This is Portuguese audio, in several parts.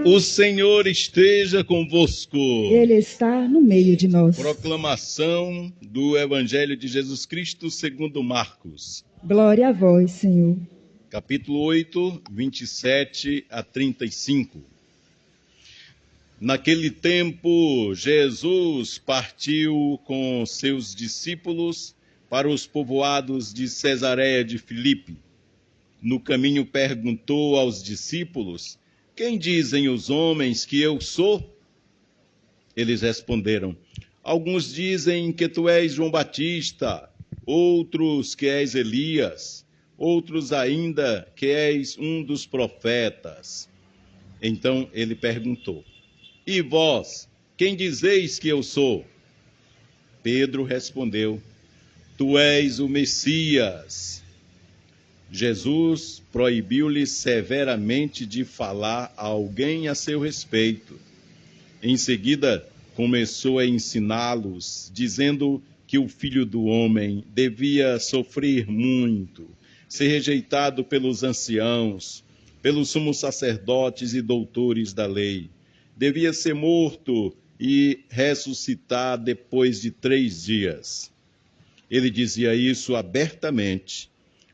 O Senhor esteja convosco. Ele está no meio de nós. Proclamação do Evangelho de Jesus Cristo segundo Marcos. Glória a vós, Senhor. Capítulo 8, 27 a 35. Naquele tempo, Jesus partiu com seus discípulos para os povoados de Cesareia de Filipe. No caminho perguntou aos discípulos: quem dizem os homens que eu sou? Eles responderam: alguns dizem que tu és João Batista, outros que és Elias, outros ainda que és um dos profetas. Então ele perguntou: e vós, quem dizeis que eu sou? Pedro respondeu: tu és o Messias. Jesus proibiu-lhe severamente de falar a alguém a seu respeito. Em seguida, começou a ensiná-los, dizendo que o Filho do Homem devia sofrer muito, ser rejeitado pelos anciãos, pelos sumos sacerdotes e doutores da lei. Devia ser morto e ressuscitar depois de 3 dias. Ele dizia isso abertamente.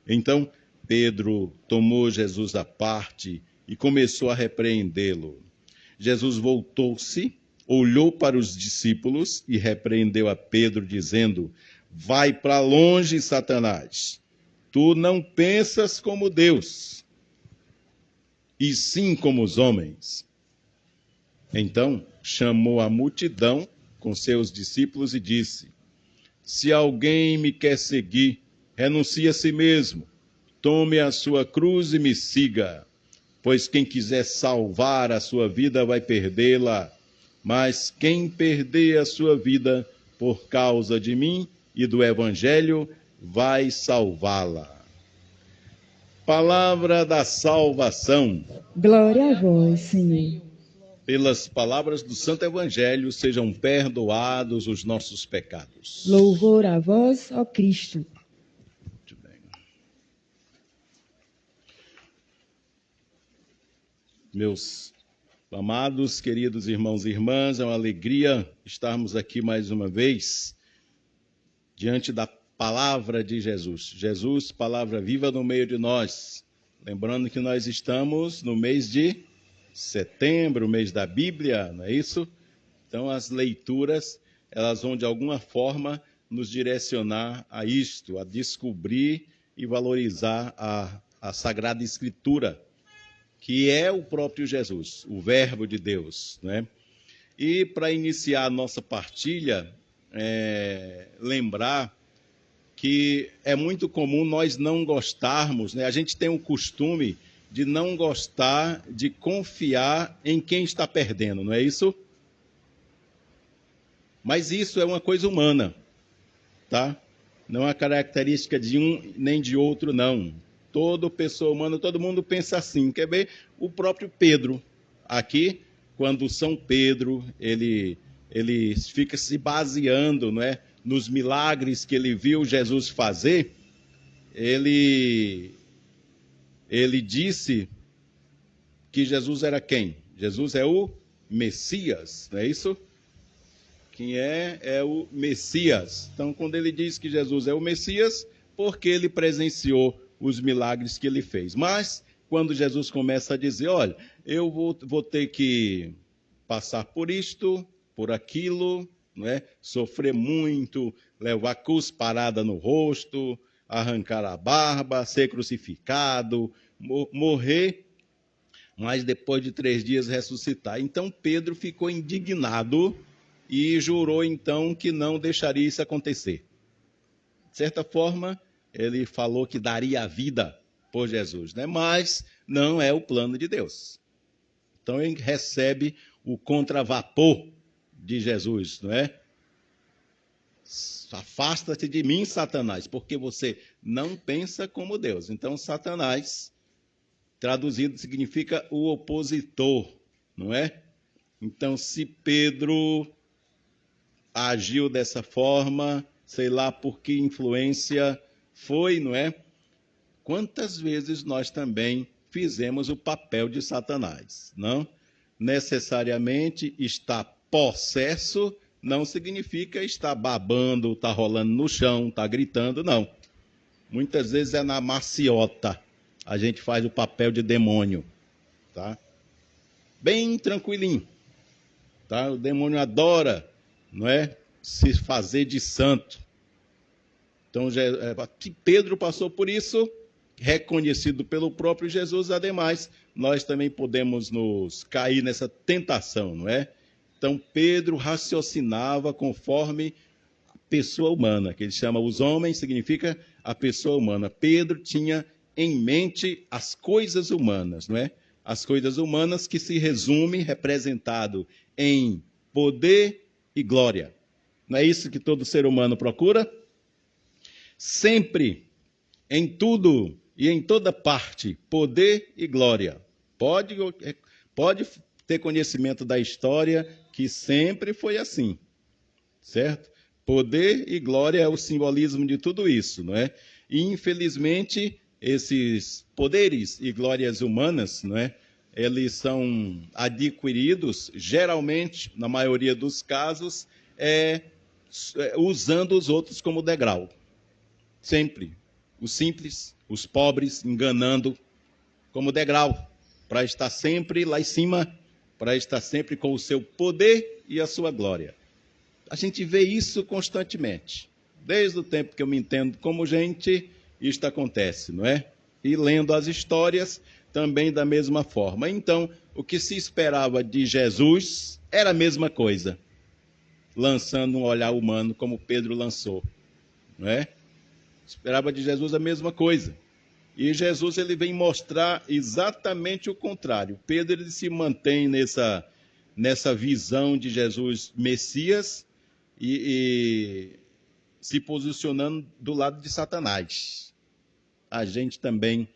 Então, Pedro tomou Jesus à parte e começou a repreendê-lo. Jesus voltou-se, olhou para os discípulos e repreendeu a Pedro, dizendo: vai para longe, Satanás. Tu não pensas como Deus, e sim como os homens. Então chamou a multidão com seus discípulos e disse: se alguém me quer seguir, renuncie a si mesmo. Tome a sua cruz e me siga, pois quem quiser salvar a sua vida vai perdê-la, mas quem perder a sua vida por causa de mim e do Evangelho vai salvá-la. Palavra da salvação. Glória a vós, Senhor. Pelas palavras do Santo Evangelho sejam perdoados os nossos pecados. Louvor a vós, ó Cristo. Muito bem. Meus amados, queridos irmãos e irmãs, é uma alegria estarmos aqui mais uma vez diante da palavra de Jesus. Jesus, palavra viva no meio de nós. Lembrando que nós estamos no mês de setembro, mês da Bíblia, não é isso? Então as leituras, elas vão de alguma forma nos direcionar a isto, a descobrir e valorizar a Sagrada Escritura, que é o próprio Jesus, o Verbo de Deus, né? E para iniciar a nossa partilha, lembrar que é muito comum nós não gostarmos, né? A gente tem o costume de não gostar de confiar em quem está perdendo, não é isso? Mas isso é uma coisa humana, tá? Não é uma característica de um nem de outro, não. Toda pessoa humana, todo mundo pensa assim. Quer ver? O próprio Pedro, aqui, quando São Pedro, ele fica se baseando, não é, nos milagres que ele viu Jesus fazer, ele disse que Jesus era quem? Jesus é o Messias, não é isso? Quem é o Messias. Então, quando ele diz que Jesus é o Messias, porque ele presenciou os milagres que ele fez. Mas, quando Jesus começa a dizer, olha, eu vou ter que passar por isto, por aquilo, não é? Sofrer muito, levar cusparada no rosto, arrancar a barba, ser crucificado, morrer, mas depois de 3 dias ressuscitar. Então, Pedro ficou indignado e jurou então que não deixaria isso acontecer. De certa forma, ele falou que daria a vida por Jesus, né? Mas não é o plano de Deus. Então ele recebe o contravapor de Jesus, não é? Afasta-te de mim, Satanás, porque você não pensa como Deus. Então Satanás, traduzido, significa o opositor, não é? Então se Pedro agiu dessa forma, sei lá por que influência foi, não é? Quantas vezes nós também fizemos o papel de Satanás, não? necessariamente estar possesso não significa estar babando, estar rolando no chão, estar gritando, não. Muitas vezes é na maciota. A gente faz o papel de demônio, tá? Bem tranquilinho, tá? O demônio adora, não é, se fazer de santo. Então, Pedro passou por isso, reconhecido pelo próprio Jesus. Ademais, nós também podemos nos cair nessa tentação, não é? Então, Pedro raciocinava conforme a pessoa humana, que ele chama os homens, significa a pessoa humana. Pedro tinha em mente as coisas humanas, não é? As coisas humanas que se resume, representado em poder e glória. Não é isso que todo ser humano procura? Sempre, em tudo e em toda parte, poder e glória. Pode ter conhecimento da história que sempre foi assim, certo? Poder e glória é o simbolismo de tudo isso, não é? E, infelizmente, esses poderes e glórias humanas, não é? Eles são adquiridos, geralmente, na maioria dos casos, usando os outros como degrau. Sempre. Os simples, os pobres, enganando como degrau, para estar sempre lá em cima, para estar sempre com o seu poder e a sua glória. A gente vê isso constantemente. Desde o tempo que eu me entendo como gente, isto acontece, não é? E lendo as histórias, também da mesma forma. Então, o que se esperava de Jesus era a mesma coisa, lançando um olhar humano, como Pedro lançou, não é? Esperava de Jesus a mesma coisa. E Jesus ele vem mostrar exatamente o contrário. Pedro ele se mantém nessa visão de Jesus Messias e se posicionando do lado de Satanás. A gente também,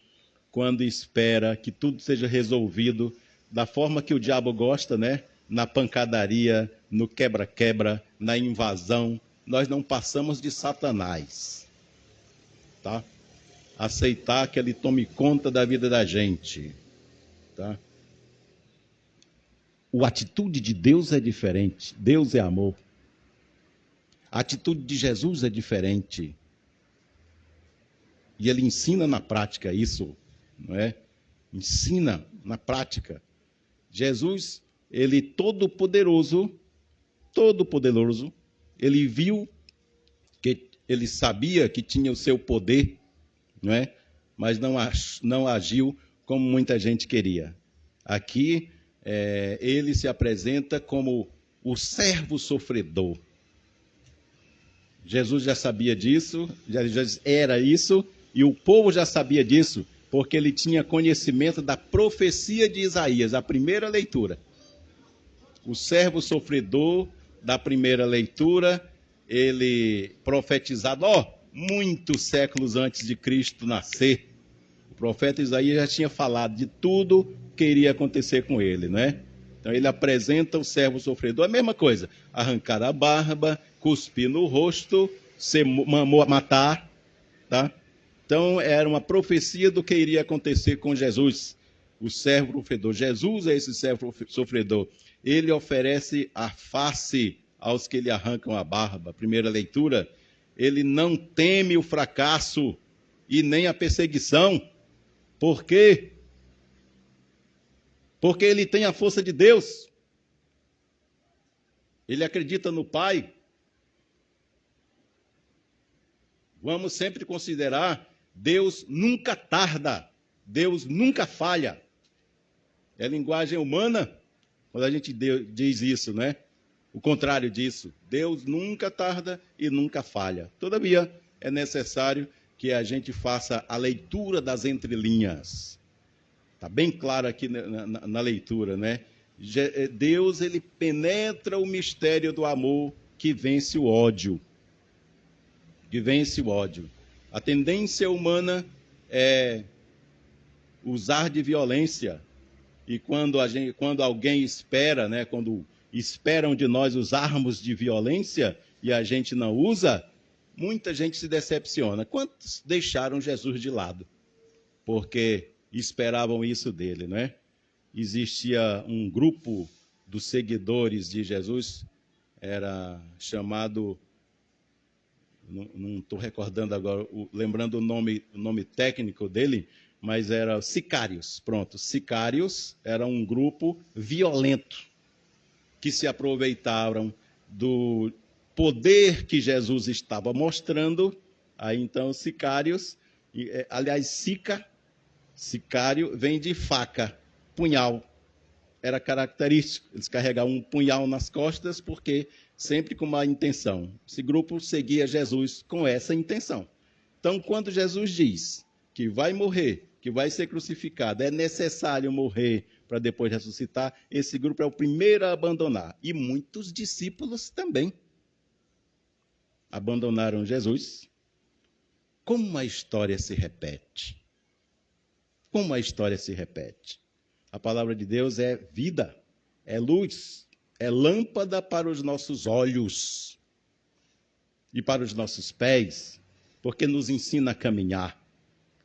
quando espera que tudo seja resolvido da forma que o diabo gosta, né? Na pancadaria, no quebra-quebra, na invasão, nós não passamos de Satanás, tá? Aceitar que ele tome conta da vida da gente, tá? A atitude de Deus é diferente. Deus é amor. A atitude de Jesus é diferente. E ele ensina na prática isso, não é? Ensina na prática. Jesus, ele todo-poderoso, ele viu que ele sabia que tinha o seu poder, não é? Mas não agiu como muita gente queria. Aqui, ele se apresenta como o servo sofredor. Jesus já sabia disso, já era isso, e o povo já sabia disso, porque ele tinha conhecimento da profecia de Isaías, a primeira leitura. O servo sofredor da primeira leitura, ele profetizado, muitos séculos antes de Cristo nascer. O profeta Isaías já tinha falado de tudo que iria acontecer com ele, né? Então ele apresenta o servo sofredor, a mesma coisa, arrancar a barba, cuspir no rosto, matar, tá? Então era uma profecia do que iria acontecer com Jesus, o servo sofredor. Jesus é esse servo sofredor. Ele oferece a face aos que lhe arrancam a barba. Primeira leitura, ele não teme o fracasso e nem a perseguição. Por quê? Porque ele tem a força de Deus. Ele acredita no Pai. Vamos sempre considerar, Deus nunca tarda, Deus nunca falha. É linguagem humana quando a gente diz isso, né? O contrário disso, Deus nunca tarda e nunca falha. Todavia, é necessário que a gente faça a leitura das entrelinhas. Está bem claro aqui na leitura, né? Deus, ele penetra o mistério do amor que vence o ódio. Que vence o ódio. A tendência humana é usar de violência. E quando alguém espera, né? Quando esperam de nós usarmos de violência e a gente não usa, muita gente se decepciona. Quantos deixaram Jesus de lado? Porque esperavam isso dele, não é? existia um grupo dos seguidores de Jesus, era chamado, não estou recordando agora, lembrando o nome técnico dele, mas era sicários. Pronto, sicários era um grupo violento que se aproveitaram do poder que Jesus estava mostrando. Aí então sicários, aliás, sicário vem de faca, punhal. Era característico, eles carregavam um punhal nas costas, porque sempre com uma intenção. Esse grupo seguia Jesus com essa intenção. Então, quando Jesus diz que vai morrer, que vai ser crucificado, é necessário morrer para depois ressuscitar, esse grupo é o primeiro a abandonar. E muitos discípulos também abandonaram Jesus. Como a história se repete? Como a história se repete? A palavra de Deus é vida, é luz, é lâmpada para os nossos olhos e para os nossos pés, porque nos ensina a caminhar.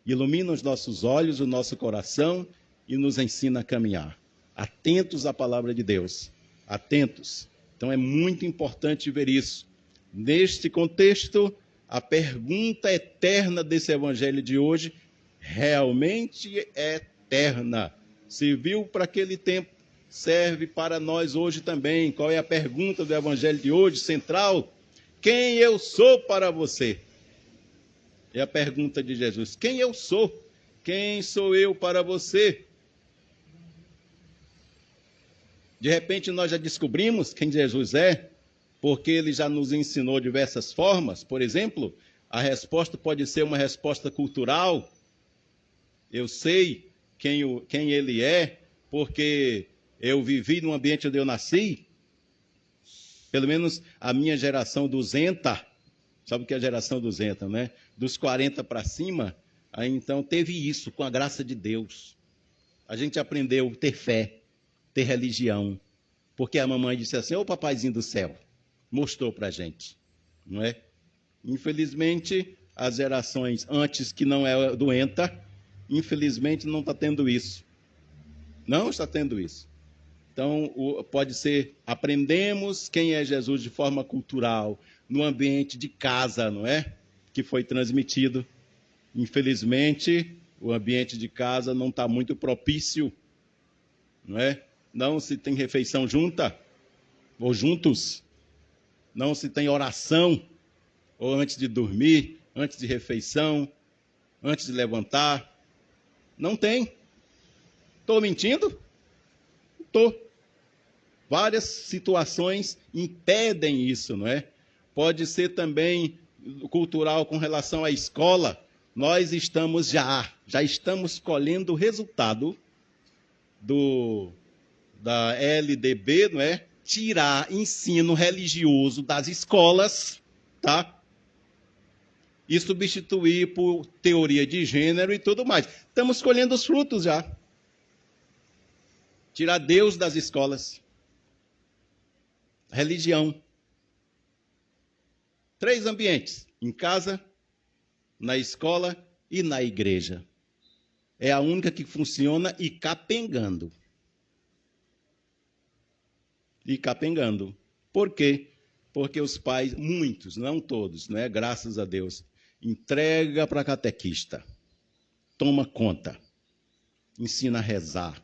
Ilumina os nossos olhos, o nosso coração e nos ensina a caminhar. Atentos à palavra de Deus, atentos. Então é muito importante ver isso. Neste contexto, a pergunta eterna desse evangelho de hoje realmente é eterna. Serviu para aquele tempo, serve para nós hoje também. Qual é a pergunta do evangelho de hoje, central? Quem eu sou para você? É a pergunta de Jesus. Quem eu sou? Quem sou eu para você? De repente nós já descobrimos quem Jesus é, porque ele já nos ensinou diversas formas. Por exemplo, a resposta pode ser uma resposta cultural. Eu sei quem ele é, porque eu vivi no ambiente onde eu nasci. Pelo menos a minha geração 200, sabe o que é a geração 200, né? Dos 40 para cima, aí então teve isso, com a graça de Deus. A gente aprendeu a ter fé, ter religião, porque a mamãe disse assim: ô papaizinho do céu, mostrou para a gente, não é? Infelizmente, as gerações antes que não é doenta, infelizmente não está tendo isso. Não está tendo isso. Então, pode ser, aprendemos quem é Jesus de forma cultural, no ambiente de casa, não é? Que foi transmitido. Infelizmente, o ambiente de casa não está muito propício, não é? Não se tem refeição junta, ou juntos. Não se tem oração, ou antes de dormir, antes de refeição, antes de levantar. Não tem. Estou mentindo? Estou. Várias situações impedem isso, não é? Pode ser também cultural com relação à escola. Nós estamos já estamos colhendo o resultado da LDB, não é? Tirar ensino religioso das escolas, tá? E substituir por teoria de gênero e tudo mais. Estamos colhendo os frutos já. Tirar Deus das escolas. Religião. 3 ambientes: em casa, na escola e na igreja. É a única que funciona e capengando. E capengando. Por quê? Porque os pais, muitos, não todos, né? Graças a Deus, entrega para catequista. Toma conta. Ensina a rezar.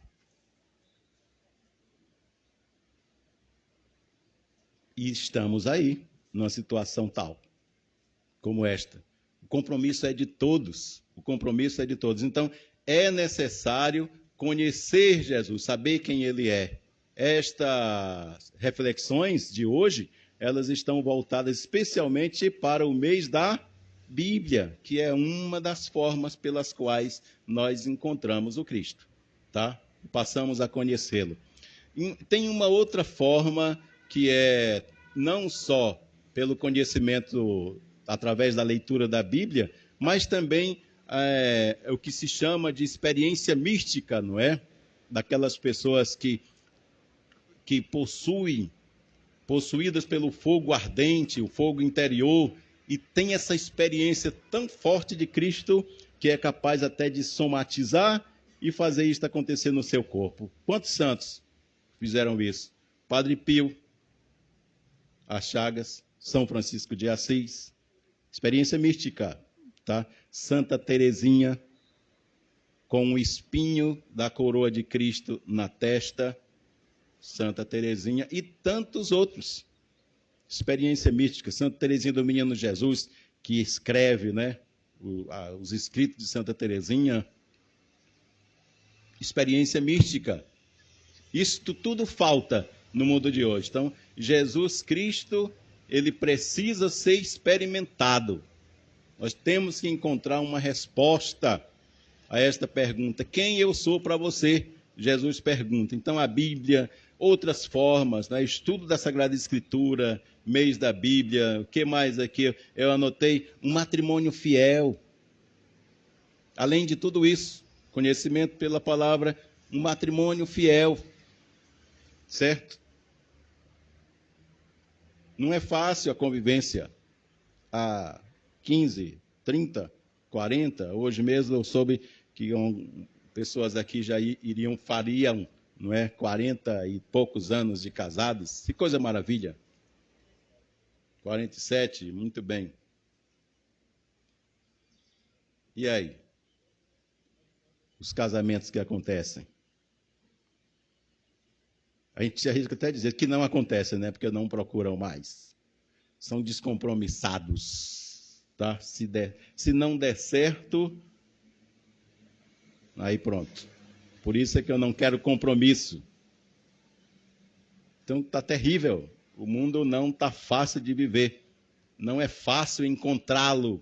E estamos aí, numa situação tal, como esta. O compromisso é de todos. O compromisso é de todos. Então, é necessário conhecer Jesus, saber quem ele é. Estas reflexões de hoje, elas estão voltadas especialmente para o mês da Bíblia, que é uma das formas pelas quais nós encontramos o Cristo, tá? Passamos a conhecê-lo. Tem uma outra forma que é não só pelo conhecimento através da leitura da Bíblia, mas também o que se chama de experiência mística, não é? Daquelas pessoas que possuídas pelo fogo ardente, o fogo interior, e tem essa experiência tão forte de Cristo que é capaz até de somatizar e fazer isto acontecer no seu corpo. Quantos santos fizeram isso? Padre Pio, as Chagas, São Francisco de Assis, experiência mística, tá? Santa Teresinha, com o espinho da coroa de Cristo na testa, Santa Teresinha, e tantos outros. Experiência mística, Santa Teresinha do Menino Jesus, que escreve, né, os escritos de Santa Teresinha. Experiência mística. Isto tudo falta no mundo de hoje. Então, Jesus Cristo, ele precisa ser experimentado. Nós temos que encontrar uma resposta a esta pergunta. Quem eu sou para você? Jesus pergunta. Então, a Bíblia, outras formas, né? Estudo da Sagrada Escritura, mês da Bíblia, o que mais aqui? Eu anotei um matrimônio fiel. Além de tudo isso, conhecimento pela palavra, um matrimônio fiel. Certo? Não é fácil a convivência. Há 15, 30, 40, hoje mesmo eu soube que pessoas aqui já fariam, não é, 40 e poucos anos de casados. Que coisa maravilha. 47, muito bem. E aí? Os casamentos que acontecem? A gente arrisca até dizer que não acontecem, né? Porque não procuram mais. São descompromissados, tá? Se não der certo, aí pronto. Por isso é que eu não quero compromisso. Então está terrível. O mundo não está fácil de viver. Não é fácil encontrá-lo.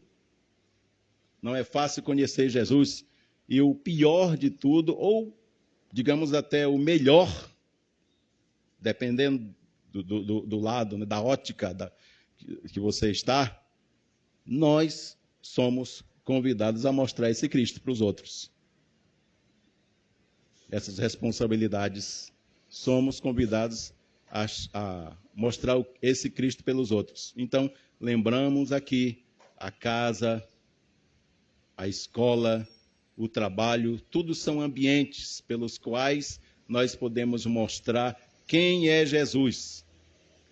Não é fácil conhecer Jesus. E o pior de tudo, ou digamos até o melhor, dependendo do lado, né, da ótica que você está, nós somos convidados a mostrar esse Cristo para os outros. Essas responsabilidades, somos convidados a mostrar esse Cristo pelos outros. Então, lembramos aqui, a casa, a escola, o trabalho, tudo são ambientes pelos quais nós podemos mostrar quem é Jesus.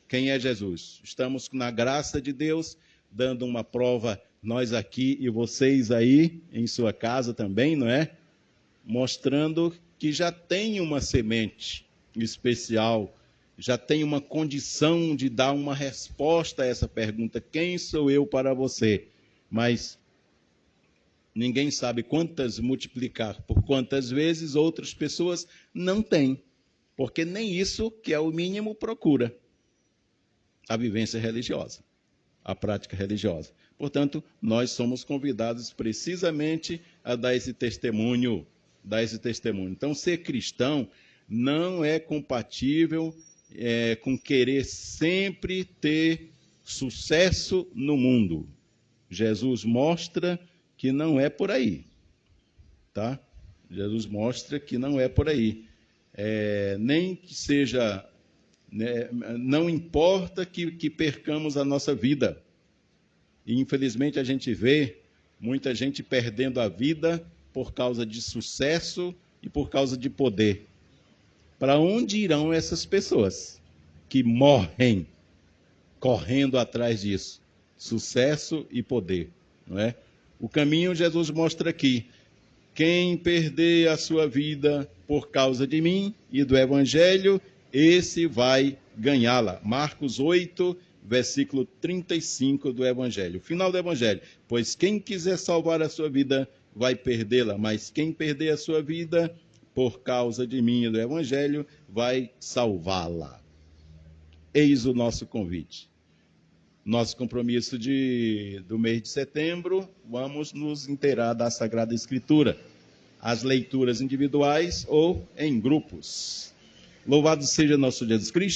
Quem é Jesus? Estamos na graça de Deus, dando uma prova, nós aqui e vocês aí, em sua casa também, não é? Mostrando que já tem uma semente especial, já tem uma condição de dar uma resposta a essa pergunta: quem sou eu para você? Mas ninguém sabe quantas multiplicar por quantas vezes outras pessoas não têm, porque nem isso, que é o mínimo, procura a vivência religiosa, a prática religiosa. Portanto, nós somos convidados precisamente a dar esse testemunho, Então, ser cristão não é compatível com querer sempre ter sucesso no mundo. Jesus mostra que não é por aí, tá? Jesus mostra que não é por aí. Nem que seja, né, não importa que percamos a nossa vida. E, infelizmente, a gente vê muita gente perdendo a vida por causa de sucesso e por causa de poder. Para onde irão essas pessoas que morrem correndo atrás disso? Sucesso e poder, não é? O caminho Jesus mostra aqui. Quem perder a sua vida por causa de mim e do Evangelho, esse vai ganhá-la. Marcos 8, versículo 35 do Evangelho. Final do Evangelho. Pois quem quiser salvar a sua vida, vai perdê-la. Mas quem perder a sua vida por causa de mim e do Evangelho, vai salvá-la. Eis o nosso convite. Nosso compromisso do mês de setembro, vamos nos inteirar da Sagrada Escritura, as leituras individuais ou em grupos. Louvado seja nosso Jesus Cristo.